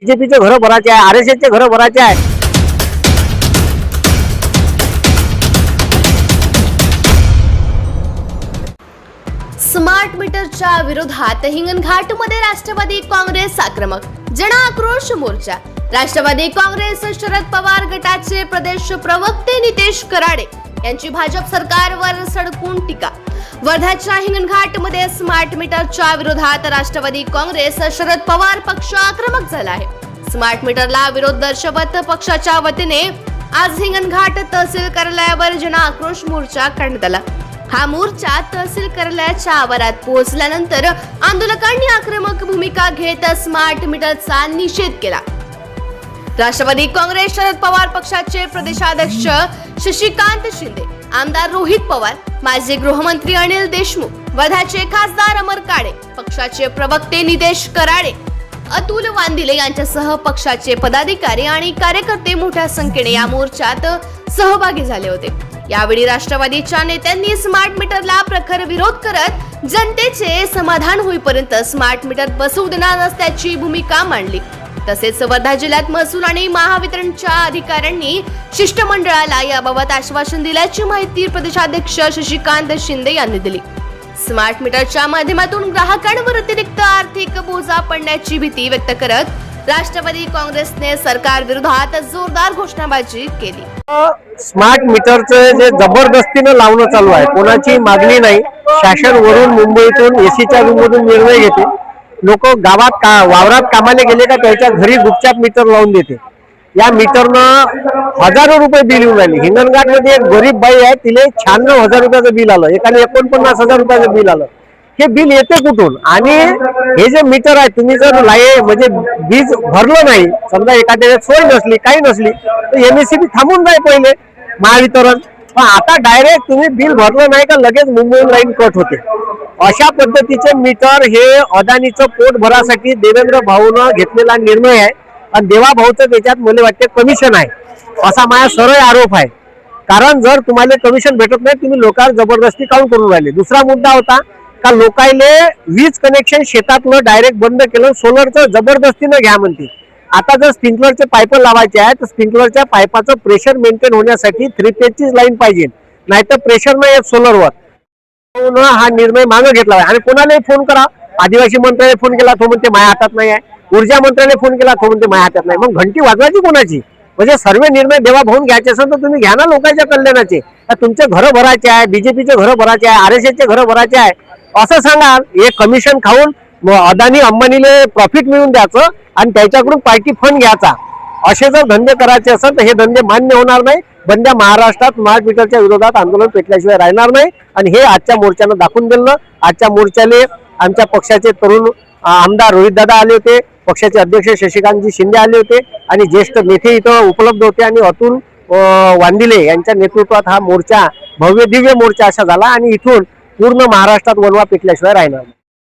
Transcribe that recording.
बीजेपीचे घर भरायचे आहे, आरएसएसचे घर भरायचे आहे. स्मार्ट मीटरच्या विरोधात हिंगणघाटमध्ये राष्ट्रवादी काँग्रेस आक्रमक. जन आक्रोश मोर्चा. राष्ट्रवादी काँग्रेस शरद पवार गटाचे प्रदेश प्रवक्ते नितेश कराडे यांची भाजप सरकारवर सडकून टीका. वर्ध्याच्या हिंगणघाटमध्ये स्मार्ट मीटरच्या विरोधात राष्ट्रवादी काँग्रेस शरद पवार पक्ष आक्रमक झाला आहे. स्मार्ट मीटरला विरोध दर्शवत पक्षाच्या वतीने आज हिंगणघाट तहसील कार्यालयावर जन आक्रोश मोर्चा काढण्यात आला. हा मोर्चा तहसील कार्यालयाच्या आवारात पोहोचल्यानंतर आंदोलकांनी आक्रमक भूमिका घेत स्मार्ट मीटरचा निषेध केला. राष्ट्रवादी काँग्रेस शरद पवार पक्षाचे प्रदेशाध्यक्ष शशिकांत शिंदे, आमदार रोहित पवार, माजी गृहमंत्री अनिल देशमुख, वर्ध्याचे खासदार अमर काळे, पक्षाचे प्रवक्ते नितेश कराडे, अतुल वांदिले यांच्यासह पक्षाचे पदाधिकारी आणि कार्यकर्ते मोठ्या संख्येने या मोर्चात सहभागी झाले होते. यावेळी राष्ट्रवादीच्या नेत्यांनी स्मार्ट मीटरला प्रखर विरोध करत जनतेचे समाधान होईपर्यंत स्मार्ट मीटर बसवू देणार नसल्याची भूमिका मांडली. तसेच वर्धा जिल्ह्यात महसूल आणि महावितरणच्या अधिकाऱ्यांनी शिष्टमंडळाला याबाबत आश्वासन दिल्याची माहिती प्रदेशाध्यक्ष शशिकांत शिंदे यांनी दिली. स्मार्ट मीटरच्या माध्यमातून ग्राहकांवर अतिरिक्त आर्थिक बोजा पडण्याची भीती व्यक्त करत राष्ट्रवादी काँग्रेसने सरकार विरोधात जोरदार घोषणाबाजी केली. स्मार्ट मीटरचं जे जबरदस्तीने लावणं चालू आहे, कोणाची मागणी नाही. शासन वरून मुंबईतून एसीच्या रूममधून निर्णय घेते. लोक गावात वावरात कामाला गेले का त्याच्या घरी गुपचाप मीटर लावून देते. या मीटरनं हजारो रुपये बिल येऊन राहिले. हिंगणघाट मध्ये एक गरीब बाई आहे, तिले 96,000 रुपयाचं बिल आलं, एकाने 49,000 रुपयाचं बिल आलं. हे बिल येते कुठून? आणि हे जे मीटर आहे, तुम्ही जर म्हणजे वीज भरलं नाही, समजा एखाद्या सोय नसली, काही नसली, तर एमएससीबी थांबून जाईल पहिले महावितरण. पण आता डायरेक्ट तुम्ही बिल भरलं नाही का लगेच मुंबईहून लाईन कट होते. अशा पद्धतीचे मीटर हे अदानीचं पोट भरासाठी देवेंद्र भाऊनं घेतलेला निर्णय आहे. आणि देवा भाऊचं त्याच्यात मला वाटते कमिशन आहे, असा माझा सरळ आरोप आहे. कारण जर तुम्हाला कमिशन भेटत नाही, तुम्ही लोकांवर जबरदस्ती काऊन करून राहिले. दुसरा मुद्दा होता का लोकांले वीज कनेक्शन शेतातलं डायरेक्ट बंद केलं, सोलरचं जबरदस्तीनं घ्या म्हणते. आता जर स्प्रिंकलरचे पाईप लावायचे आहे तर स्प्रिंकलरच्या पाईपाचं प्रेशर मेंटेन होण्यासाठी 3 फेजचीच लाईन पाहिजे, नाहीतर प्रेशर नाही येत सोलरवर. हा निर्णय मागे घेतला आहे. आणि कोणालाही फोन करा, आदिवासी मंत्र्याने फोन केला, तो म्हणते माझ्या हातात नाही आहे. ऊर्जा मंत्र्याने फोन केला, तो म्हणते माझ्या हातात नाही. मग घंटी वाजवायची कोणाची? म्हणजे सर्व निर्णय देवा भाऊन घ्यायचे असेल तर तुम्ही घ्या ना लोकांच्या कल्याणाचे. तुमचे घर भरायचे आहे, बीजेपीचे घर भरायचे आहे, आरएसएसचे घर भरायचे आहे असं सांगा. हे कमिशन खाऊन अदानी अंबानीले प्रॉफिट मिळवून द्यायचं आणि त्याच्याकडून पार्टी फंड घ्यायचा, असे जर धंदे करायचे असेल तर हे धंदे मान्य होणार नाही. बंद्या महाराष्ट्रात स्मार्ट मीटरच्या विरोधात आंदोलन पेटल्याशिवाय राहणार नाही. आणि हे आजच्या मोर्चानं दाखवून दिलं. आजच्या मोर्चाले आमच्या पक्षाचे तरुण आमदार रोहित दादा आले होते, पक्षाचे अध्यक्ष शशिकांतजी शिंदे आले होते आणि ज्येष्ठ नेते इथं उपलब्ध होते. आणि अतुल वांदिले यांच्या नेतृत्वात हा मोर्चा भव्य दिव्य मोर्चा असा झाला. आणि इथून पूर्ण महाराष्ट्रात वणवा पेटल्याशिवाय राहणार.